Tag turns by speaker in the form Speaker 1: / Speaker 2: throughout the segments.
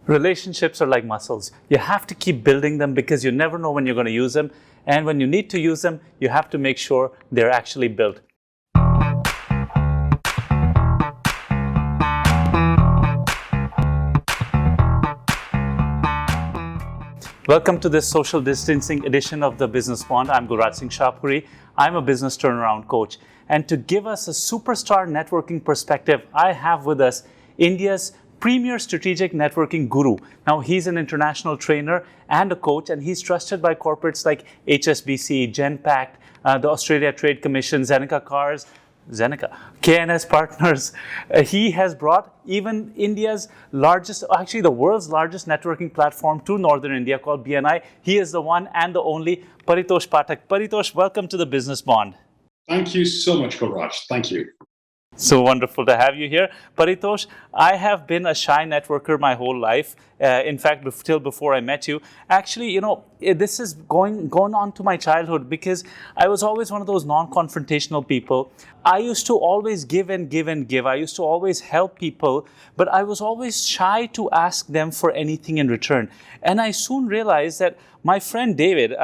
Speaker 1: Relationships are like muscles. You have to keep building them because you never know when you're going to use them. And when you need to use them, you have to make sure they're actually built. Welcome to this social distancing edition of the Business Bond. I'm Gulraj Shahpuri. I'm a business turnaround coach. And to give us a superstar networking perspective, I have with us India's premier strategic networking guru. Now, he's an international trainer and a coach, and he's trusted by corporates like HSBC, Genpact, the Australia Trade Commission, KNS Partners. He has brought even India's largest, actually the world's largest networking platform to Northern India called BNI. He is the one and the only Paritosh Pathak. Paritosh, welcome to the Business Bond.
Speaker 2: Thank you so much, Gulraj. Thank you.
Speaker 1: So wonderful to have you here. Paritosh, I have been a shy networker my whole life. In fact, till before I met you. Actually, this is going on to my childhood because I was always one of those non-confrontational people. I used to always give and give and give. I used to always help people, but I was always shy to ask them for anything in return. And I soon realized that my friend David,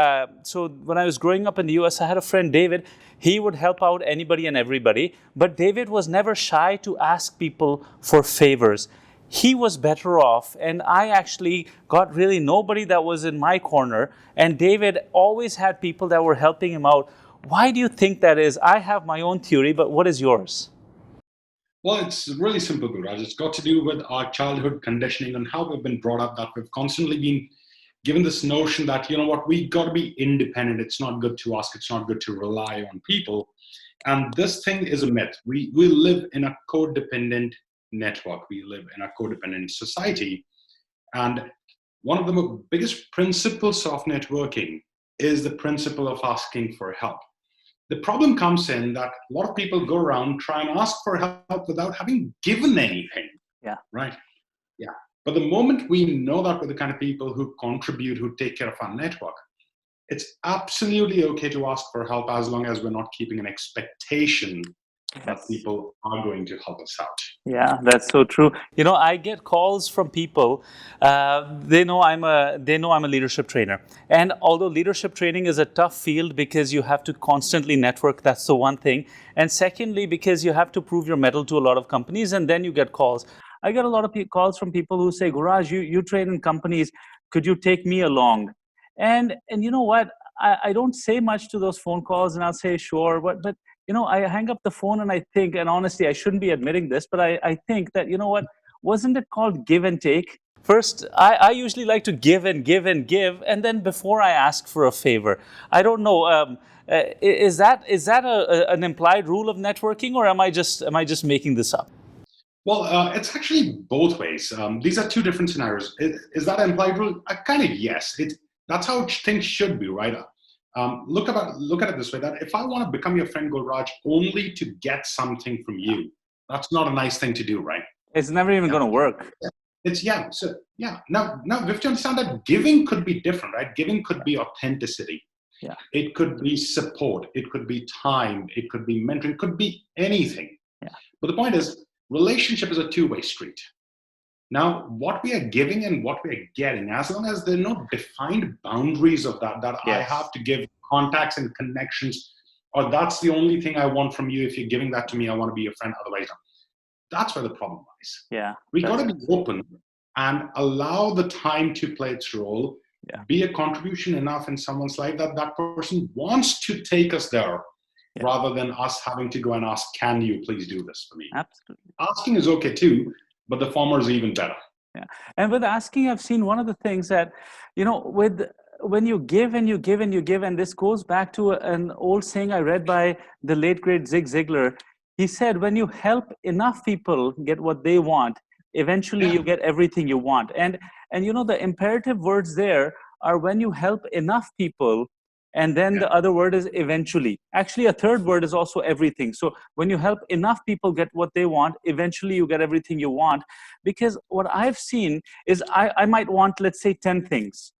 Speaker 1: so when I was growing up in the US, I had a friend David. He would help out anybody and everybody, but David was never shy to ask people for favors. He was better off, and I actually got really nobody that was in my corner, and David always had people that were helping him out. Why do you think that is? I have my own theory, but what is yours?
Speaker 2: Well, it's really simple, Guraj. It's got to do with our childhood conditioning and how we've been brought up, that we've constantly been given this notion that, we got to be independent. It's not good to ask. It's not good to rely on people. And this thing is a myth. We live in a codependent network. We live in a codependent society. And one of the biggest principles of networking is the principle of asking for help. The problem comes in that a lot of people go around trying to ask for help without having given anything.
Speaker 1: Yeah.
Speaker 2: Right? Yeah. But the moment we know that we're the kind of people who contribute, who take care of our network, it's absolutely okay to ask for help as long as we're not keeping an expectation that people are going to help us out.
Speaker 1: Yeah, that's so true. I get calls from people. They know I'm a leadership trainer, and although leadership training is a tough field because you have to constantly network, that's the one thing, and secondly because you have to prove your mettle to a lot of companies, and then you get calls. I get a lot of calls from people who say, Guraj, you train in companies. Could you take me along? And you know what? I don't say much to those phone calls, and I'll say, sure. But I hang up the phone and I think, and honestly, I shouldn't be admitting this, but I think that, wasn't it called give and take? First, I usually like to give and give and give, and then before I ask for a favor. I don't know. Is that an implied rule of networking, or am I just making this up?
Speaker 2: Well, it's actually both ways. These are two different scenarios. Is that an implied rule? Kind of yes. That's how things should be, right? Look at it this way: that if I want to become your friend, Gulraj, only to get something from you, that's not a nice thing to do, right?
Speaker 1: It's never even going to work.
Speaker 2: Yeah. Now we have to understand that giving could be different, right? Giving could be authenticity.
Speaker 1: Yeah.
Speaker 2: It could be support. It could be time. It could be mentoring. It could be anything.
Speaker 1: Yeah.
Speaker 2: But the point is, relationship is a two-way street. Now, what we are giving and what we are getting, as long as there are no defined boundaries of that yes. I have to give contacts and connections, or that's the only thing I want from you. If you're giving that to me, I want to be your friend. Otherwise, no. That's where the problem lies.
Speaker 1: Yeah,
Speaker 2: we got to be open and allow the time to play its role.
Speaker 1: Yeah.
Speaker 2: Be a contribution enough in someone's life that person wants to take us there. Yeah. Rather than us having to go and ask, can you please do this for me?
Speaker 1: Absolutely.
Speaker 2: Asking is okay too, but the former is even better.
Speaker 1: Yeah. And with asking, I've seen one of the things that, when you give and you give and you give, and this goes back to an old saying I read by the late great Zig Ziglar. He said, when you help enough people get what they want, eventually you get everything you want. And the imperative words there are when you help enough people. And then the other word is eventually. Actually, a third word is also everything. So when you help enough people get what they want, eventually you get everything you want. Because what I've seen is I might want, let's say, 10 things.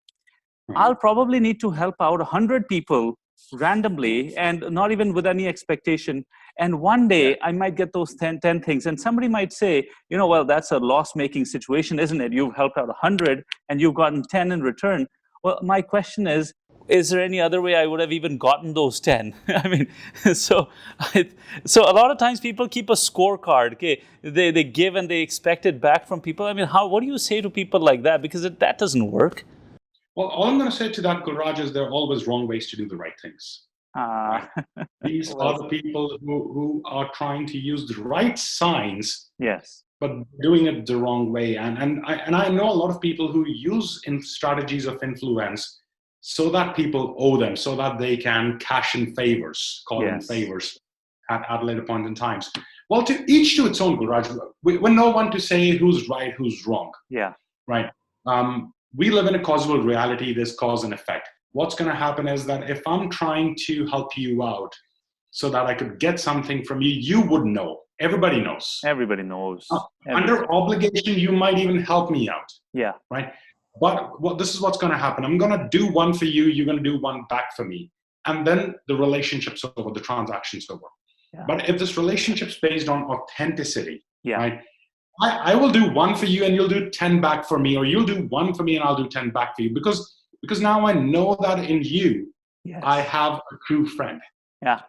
Speaker 1: I'll probably need to help out 100 people randomly and not even with any expectation. And one day I might get those 10 things. And somebody might say, well, that's a loss-making situation, isn't it? You've helped out 100 and you've gotten 10 in return. Well, my question is there any other way I would have even gotten those 10? I mean, so so a lot of times people keep a scorecard. Okay, they give and they expect it back from people. I mean, what do you say to people like that? Because that doesn't work.
Speaker 2: Well, all I'm going to say to that, Gulraj, is there are always wrong ways to do the right things. Right? These
Speaker 1: Well,
Speaker 2: are the people who are trying to use the right signs,
Speaker 1: yes,
Speaker 2: but doing it the wrong way. And I know a lot of people who use strategies of influence so that people owe them, so that they can cash in favors, call in
Speaker 1: yes,
Speaker 2: favors at later point in times. Well, to each to its own, Gulraj. We're no one to say who's right, who's wrong.
Speaker 1: yeah,
Speaker 2: Right. We live in a causal reality. There's cause and effect. What's going to happen is that if I'm trying to help you out so that I could get something from you, you would know. Everybody knows.
Speaker 1: everybody knows.
Speaker 2: Under obligation, you might even help me out.
Speaker 1: Yeah.
Speaker 2: Right. But this is what's going to happen. I'm going to do one for you. You're going to do one back for me. And then the relationship's over, the transaction's over.
Speaker 1: Yeah.
Speaker 2: But if this relationship's based on authenticity,
Speaker 1: yeah.
Speaker 2: right? I will do one for you and you'll do 10 back for me, or you'll do one for me and I'll do 10 back for you. Because now I know that in you,
Speaker 1: yes.
Speaker 2: I have a true friend.
Speaker 1: Yeah.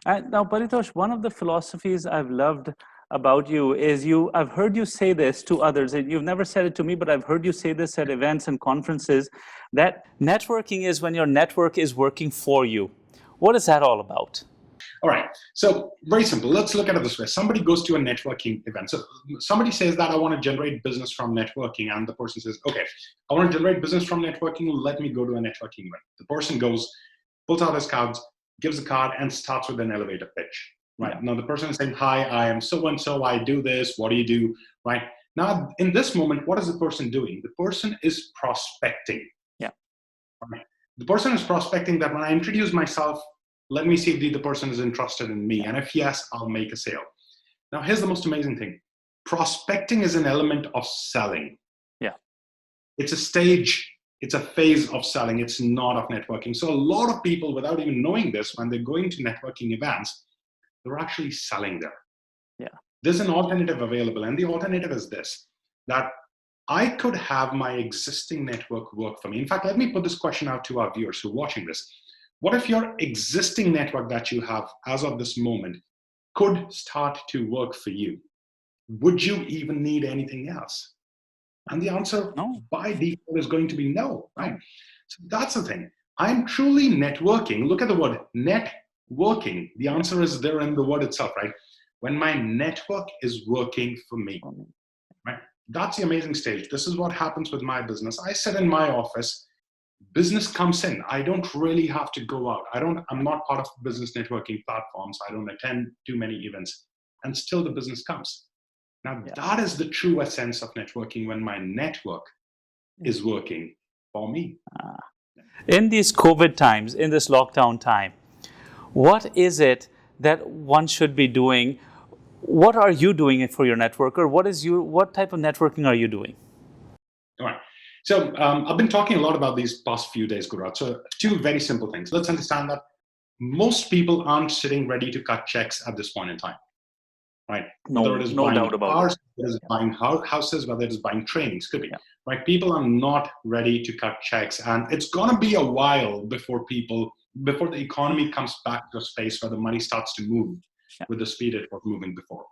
Speaker 1: Now, Paritosh, one of the philosophies I've loved about you is I've heard you say this to others. You've never said it to me, but I've heard you say this at events and conferences, that networking is when your network is working for you. What is that all about?
Speaker 2: All right. So very simple. Let's look at it this way. Somebody goes to a networking event. So somebody says that I want to generate business from networking. And the person says, okay, I want to generate business from networking. Let me go to a networking event. The person goes, pulls out his cards, gives a card, and starts with an elevator pitch. Right. Yeah. Now the person is saying, hi, I am so-and-so. I do this. What do you do? Right. Now, in this moment, what is the person doing? The person is prospecting.
Speaker 1: Yeah.
Speaker 2: Right. The person is prospecting that when I introduce myself, let me see if the person is interested in me. And if yes, I'll make a sale. Now, here's the most amazing thing. Prospecting is an element of selling.
Speaker 1: Yeah.
Speaker 2: It's a stage, it's a phase of selling. It's not of networking. So a lot of people, without even knowing this, when they're going to networking events, they're actually selling there.
Speaker 1: Yeah.
Speaker 2: There's an alternative available. And the alternative is this, that I could have my existing network work for me. In fact, let me put this question out to our viewers who are watching this. What if your existing network that you have as of this moment could start to work for you? Would you even need anything else? And the answer by default is going to be no, right? So that's the thing. I'm truly networking. Look at the word networking. The answer is there in the word itself, right? When my network is working for me, right? That's the amazing stage. This is what happens with my business. I sit in my office. Business comes in. I don't really have to go out. I'm not part of business networking platforms. I don't attend too many events. And still the business comes. Now, that is the true essence of networking, when my network is working for me.
Speaker 1: In these COVID times, in this lockdown time, what is it that one should be doing? What are you doing for your network? Or what type of networking are you doing?
Speaker 2: All right. So I've been talking a lot about these past few days, Gulraj. So two very simple things. Let's understand that most people aren't sitting ready to cut checks at this point in time, right? Whether it is
Speaker 1: no
Speaker 2: buying
Speaker 1: doubt about
Speaker 2: cars,
Speaker 1: it.
Speaker 2: whether it is buying houses, whether it is buying trainings, could be, right? People are not ready to cut checks. And it's going to be a while before the economy comes back to a space where the money starts to move with the speed it was moving before.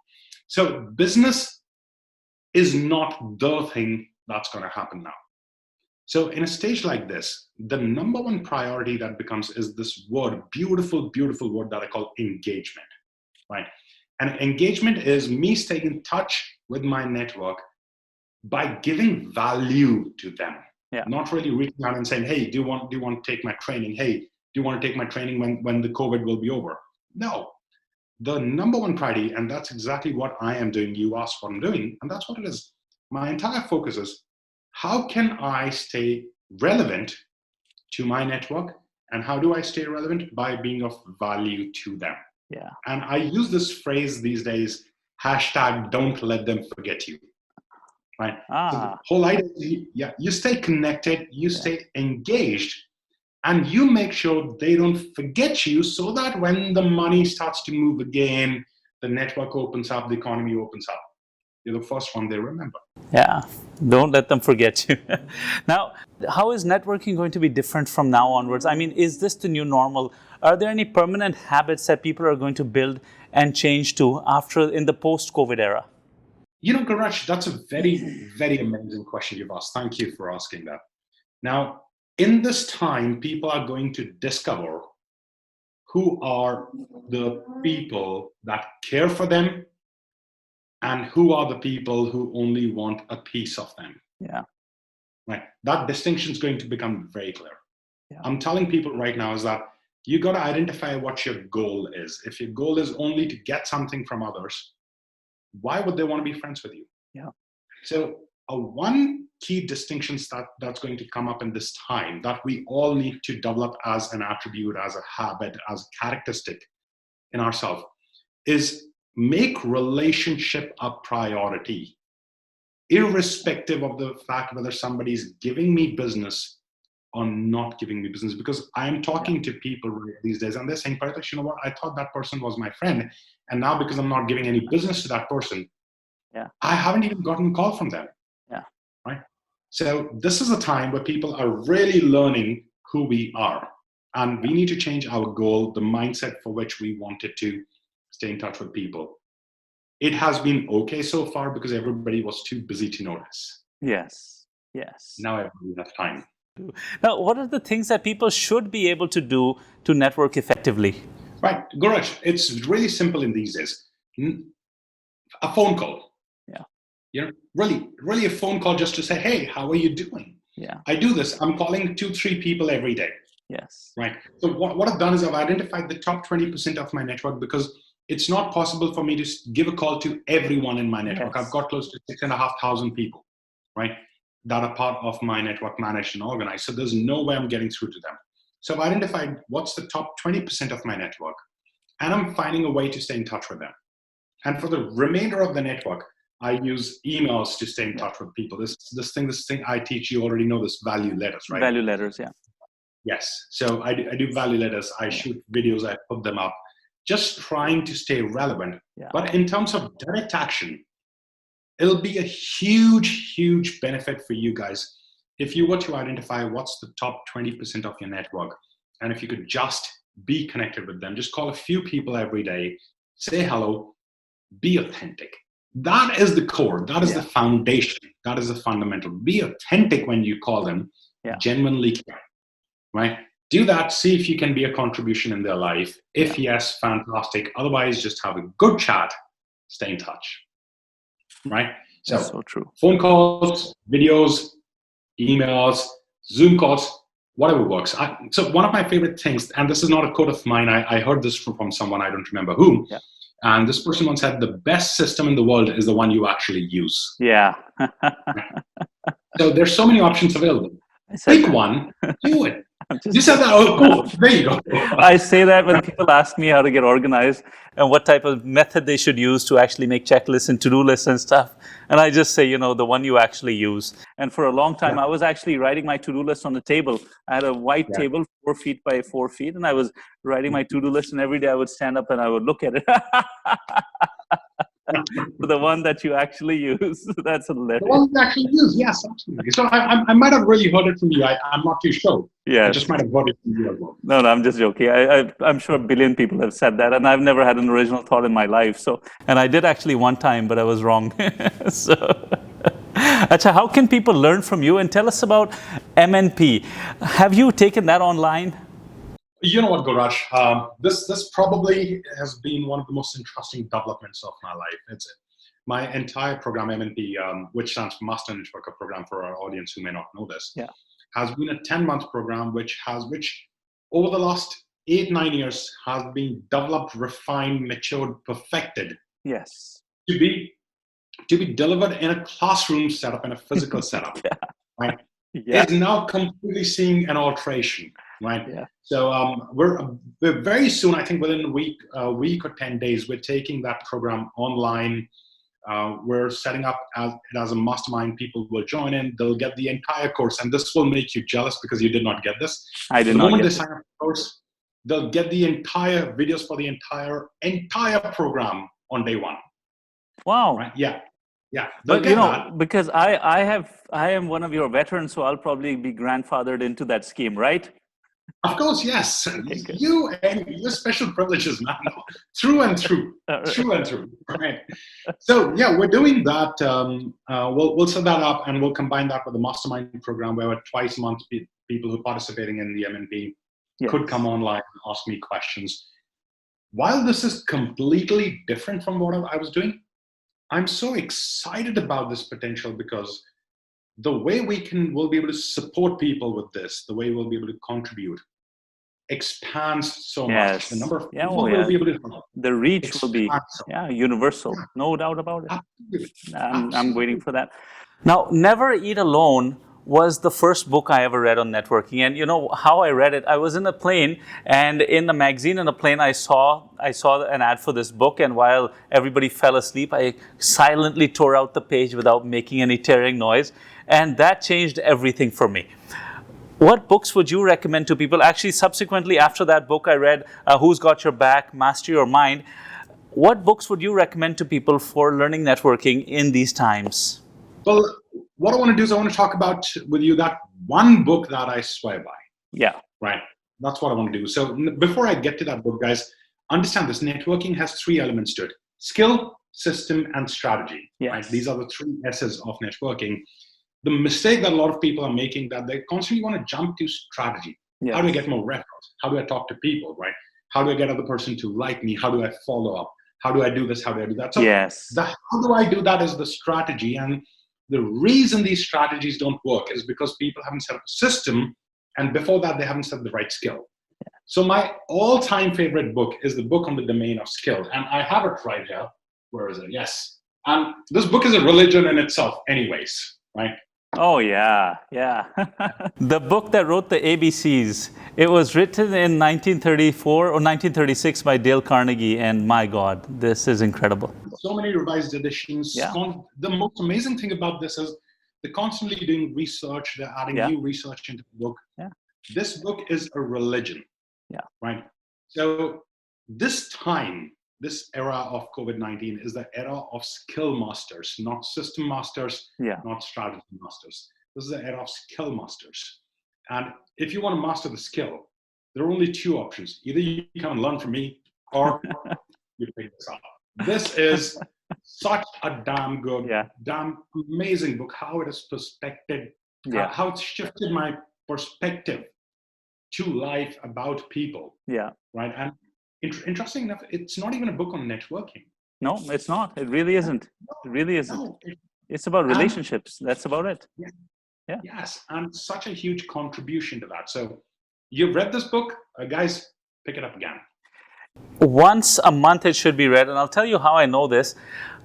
Speaker 2: So business is not the thing that's going to happen now. So in a stage like this, the number one priority that becomes is this word, beautiful, beautiful word that I call engagement, right? And engagement is me staying in touch with my network by giving value to them. Not really reaching out and saying, hey, do you want to take my training? Hey, do you want to take my training when the COVID will be over? No. The number one priority, and that's exactly what I am doing. You asked what I'm doing, and that's what it is. My entire focus is, how can I stay relevant to my network? And how do I stay relevant? By being of value to them.
Speaker 1: Yeah.
Speaker 2: And I use this phrase these days, hashtag don't let them forget you. Right? So the whole idea is, you stay connected, you stay engaged, and you make sure they don't forget you, so that when the money starts to move again, the network opens up, the economy opens up, you're the first one they remember.
Speaker 1: Yeah, don't let them forget you. Now, how is networking going to be different from now onwards? I mean, is this the new normal? Are there any permanent habits that people are going to build and change to after in the post-COVID era?
Speaker 2: Gulraj, that's a very, very amazing question you've asked. Thank you for asking that. Now, in this time, people are going to discover who are the people that care for them and who are the people who only want a piece of them.
Speaker 1: Yeah.
Speaker 2: Right. That distinction is going to become very clear.
Speaker 1: Yeah.
Speaker 2: I'm telling people right now is that you got to identify what your goal is. If your goal is only to get something from others, why would they want to be friends with you?
Speaker 1: Yeah.
Speaker 2: So one key distinction that's going to come up in this time that we all need to develop as an attribute, as a habit, as a characteristic in ourselves is make relationship a priority, irrespective of the fact whether somebody's giving me business or not giving me business. Because I'm talking to people these days and they're saying, Paritosh, you know what? I thought that person was my friend. And now because I'm not giving any business to that person, I haven't even gotten a call from them.
Speaker 1: Yeah.
Speaker 2: Right. So this is a time where people are really learning who we are. And we need to change our goal, the mindset for which we wanted to stay in touch with people. It has been okay so far because everybody was too busy to notice.
Speaker 1: Yes. Yes.
Speaker 2: Now everybody has time.
Speaker 1: Now, what are the things that people should be able to do to network effectively?
Speaker 2: Right. Gulraj, it's really simple in these days. A phone call.
Speaker 1: Yeah.
Speaker 2: Really a phone call just to say, hey, how are you doing?
Speaker 1: Yeah.
Speaker 2: I do this. I'm calling 2-3 people every day.
Speaker 1: Yes.
Speaker 2: Right. So what I've done is I've identified the top 20% of my network because it's not possible for me to give a call to everyone in my network.
Speaker 1: Yes.
Speaker 2: I've got close to 6,500 people, right, that are part of my network managed and organized. So there's no way I'm getting through to them. So I've identified what's the top 20% of my network, and I'm finding a way to stay in touch with them. And for the remainder of the network, I use emails to stay in touch with people. This thing I teach, you already know this, value letters, right?
Speaker 1: Value letters, yeah.
Speaker 2: Yes. So I do value letters. I shoot videos. I put them up, just trying to stay relevant.
Speaker 1: Yeah.
Speaker 2: But in terms of direct action, it'll be a huge, huge benefit for you guys if you were to identify what's the top 20% of your network. And if you could just be connected with them, just call a few people every day, say hello, be authentic. That is the core. That is the foundation. That is the fundamental. Be authentic when you call them, genuinely care. Right? Do that. See if you can be a contribution in their life. If yes, fantastic. Otherwise, just have a good chat. Stay in touch. Right?
Speaker 1: So true.
Speaker 2: Phone calls, videos, emails, Zoom calls, whatever works. So one of my favorite things, and this is not a quote of mine. I heard this from someone, I don't remember who.
Speaker 1: Yeah.
Speaker 2: And this person once said, the best system in the world is the one you actually use.
Speaker 1: Yeah.
Speaker 2: So there's so many options available. Pick one, do it. You said that. Oh, cool. There you go.
Speaker 1: I say that when people ask me how to get organized and what type of method they should use to actually make checklists and to-do lists and stuff. And I just say, the one you actually use. And for a long time, I was actually writing my to-do list on the table. I had a white table, 4 feet by 4 feet, and I was writing my to-do list. And every day I would stand up and I would look at it. The one that you actually use. That's hilarious.
Speaker 2: The one you actually use, yes, absolutely. So I might have really heard it from you. I'm not too sure.
Speaker 1: Yeah.
Speaker 2: I just might have heard it from you as well.
Speaker 1: No, I'm just joking. I'm sure a billion people have said that, and I've never had an original thought in my life. And I did actually one time, but I was wrong. Acha, how can people learn from you? And tell us about MNP. Have you taken that online?
Speaker 2: You know what, Gulraj? This probably has been one of the most interesting developments of my life. It's my entire program, MNP, which stands for Master Networker Program for our audience who may not know this, has been a 10-month program which over the last 8-9 years has been developed, refined, matured, perfected.
Speaker 1: Yes.
Speaker 2: To be delivered in a classroom setup, in a physical setup. Right? Is now completely seeing an alteration. Right.
Speaker 1: Yeah.
Speaker 2: So we're very soon, I think within a week or 10 days, we're taking that program online. We're setting up it as a mastermind. People will join in. They'll get the entire course. And this will make you jealous because you did not get this.
Speaker 1: I did
Speaker 2: The
Speaker 1: not
Speaker 2: moment
Speaker 1: get
Speaker 2: they sign up for the course, they'll get the entire videos for the entire program on day one.
Speaker 1: Wow.
Speaker 2: Right? Yeah. They'll
Speaker 1: But
Speaker 2: get that.
Speaker 1: because I am one of your veterans, so I'll probably be grandfathered into that scheme, right?
Speaker 2: Of course, yes.
Speaker 1: Okay, good.
Speaker 2: You and your special privileges, man. Through and through.
Speaker 1: Right.
Speaker 2: Through and through. Right. So yeah, we're doing that. We'll set that up and we'll combine that with the mastermind program where twice a month people who are participating in the MNP could come online and ask me questions. While this is completely different from what I was doing, I'm so excited about this potential because the way we'll be able to support people with this, the way we'll be able to contribute, expands so much. The number of people will be able to help.
Speaker 1: The reach will be universal. Yeah. No doubt about it. Absolutely. I'm waiting for that. Now, Never Eat Alone was the first book I ever read on networking. And you know how I read it? I was in a plane, and in the magazine in a plane, I saw an ad for this book. And while everybody fell asleep, I silently tore out the page without making any tearing noise. And that changed everything for me. What books would you recommend to people? Actually, subsequently after that book, I read Who's Got Your Back, Master Your Mind. What books would you recommend to people for learning networking in these times?
Speaker 2: Well, what I want to do is I want to talk about with you that one book that I swear by.
Speaker 1: Yeah.
Speaker 2: Right. That's what I want to do. So before I get to that book, guys, understand this. Networking has three elements to it: skill, system, and strategy.
Speaker 1: Yes.
Speaker 2: Right? These are the three S's of networking. The mistake that a lot of people are making that they constantly want to jump to strategy. Yes. How do I get more referrals? How do I talk to people, right? How do I get other person to like me? How do I follow up? How do I do this? How do I do that? So how do I do that is the strategy. And the reason these strategies don't work is because people haven't set up a system. And before that, they haven't set the right skill. So my all-time favorite book is the book on the domain of skill. And I have it right here. Where is it? Yes. And this book is a religion in itself anyways, right?
Speaker 1: Oh, yeah. The book that wrote the ABCs, it was written in 1934 or 1936 by Dale Carnegie, and my God, this is incredible.
Speaker 2: So many revised editions.
Speaker 1: Yeah.
Speaker 2: The most amazing thing about this is they're constantly doing research, they're adding new research into the book.
Speaker 1: Yeah.
Speaker 2: This book is a religion.
Speaker 1: Yeah.
Speaker 2: Right? So this era of COVID-19 is the era of skill masters, not system masters, not strategy masters. This is the era of skill masters. And if you want to master the skill, there are only two options. Either you come and learn from me or you pick this up. This is such a damn good, damn amazing book, how it has how it's shifted my perspective to life about people. Yeah. Right. And interesting enough, it's not even a book on networking.
Speaker 1: No, it's not. It really isn't. It really isn't. No, it's about relationships. That's about it.
Speaker 2: Yeah. Yes. And such a huge contribution to that. So you've read this book, guys, pick it up again.
Speaker 1: Once a month it should be read, and I'll tell you how I know this.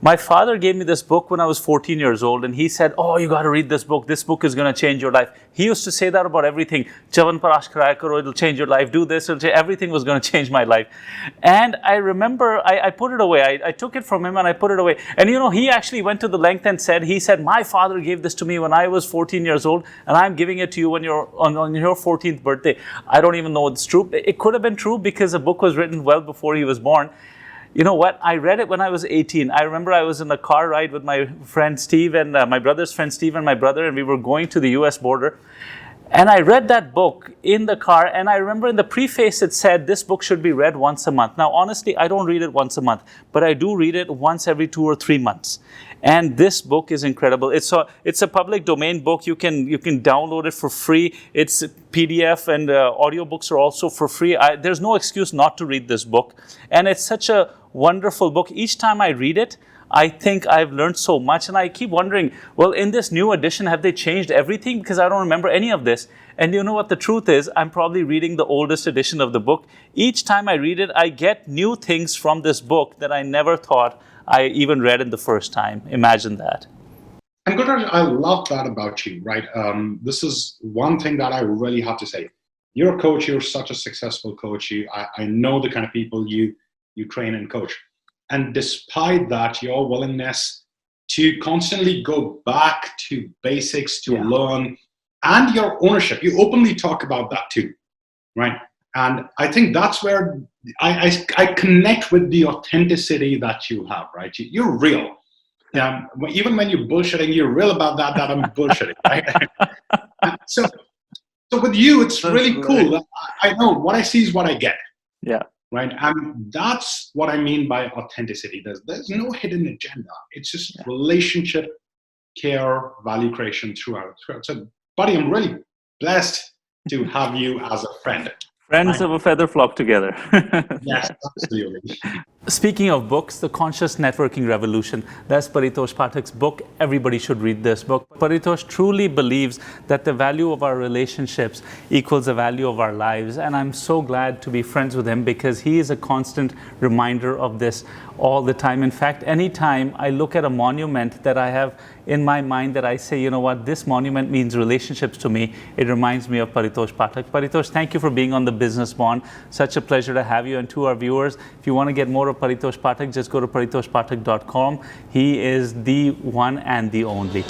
Speaker 1: My father gave me this book when I was 14 years old, and he said, "Oh, you got to read this book. This book is going to change your life." He used to say that about everything. "Chavan parash karaya karo, it'll change your life. Do this, everything was going to change my life." And I remember I put it away. I took it from him and I put it away. And he actually went to the length and said, "My father gave this to me when I was 14 years old, and I'm giving it to you when you're on your 14th birthday." I don't even know it's true. It could have been true because the book was written well before he was born. You know what? I read it when I was 18. I remember I was in a car ride with my friend Steve and my brother's friend Steve and my brother, and we were going to the US border. And I read that book in the car, and I remember in the preface it said, "This book should be read once a month." Now, honestly, I don't read it once a month, but I do read it once every 2 or 3 months. And this book is incredible. It's a public domain book. You can download it for free. It's PDF, and audiobooks are also for free. There's no excuse not to read this book. And it's such a wonderful book. Each time I read it, I think I've learned so much, and I keep wondering, well, in this new edition, have they changed everything? Because I don't remember any of this. And you know what the truth is? I'm probably reading the oldest edition of the book. Each time I read it, I get new things from this book that I never thought I even read in the first time. Imagine that.
Speaker 2: And Gulraj, I love that about you, right? This is one thing that I really have to say. You're a coach. You're such a successful coach. I know the kind of people you train and coach. And despite that, your willingness to constantly go back to basics to
Speaker 1: Yeah.
Speaker 2: learn, and your ownership. You openly talk about that too, right? And I think that's where I connect with the authenticity that you have, right? You're real. Yeah, even when you're bullshitting, you're real about that I'm bullshitting, right? So with you, it's
Speaker 1: That's
Speaker 2: really
Speaker 1: right.
Speaker 2: cool. I know what I see is what I get,
Speaker 1: Yeah.
Speaker 2: right? And that's what I mean by authenticity. There's no hidden agenda. It's just relationship, care, value creation throughout. So, buddy, I'm really blessed to have you as a friend.
Speaker 1: Friends
Speaker 2: Right?
Speaker 1: of a feather flock together.
Speaker 2: Yes, absolutely.
Speaker 1: Speaking of books, The Conscious Networking Revolution, that's Paritosh Pathak's book. Everybody should read this book. Paritosh truly believes that the value of our relationships equals the value of our lives. And I'm so glad to be friends with him because he is a constant reminder of this all the time. In fact, anytime I look at a monument that I have in my mind that I say, you know what, this monument means relationships to me, it reminds me of Paritosh Pathak. Paritosh, thank you for being on the Business Bond. Such a pleasure to have you. And to our viewers, if you want to get more of Paritosh Pathak, just go to paritoshpathak.com. He is the one and the only.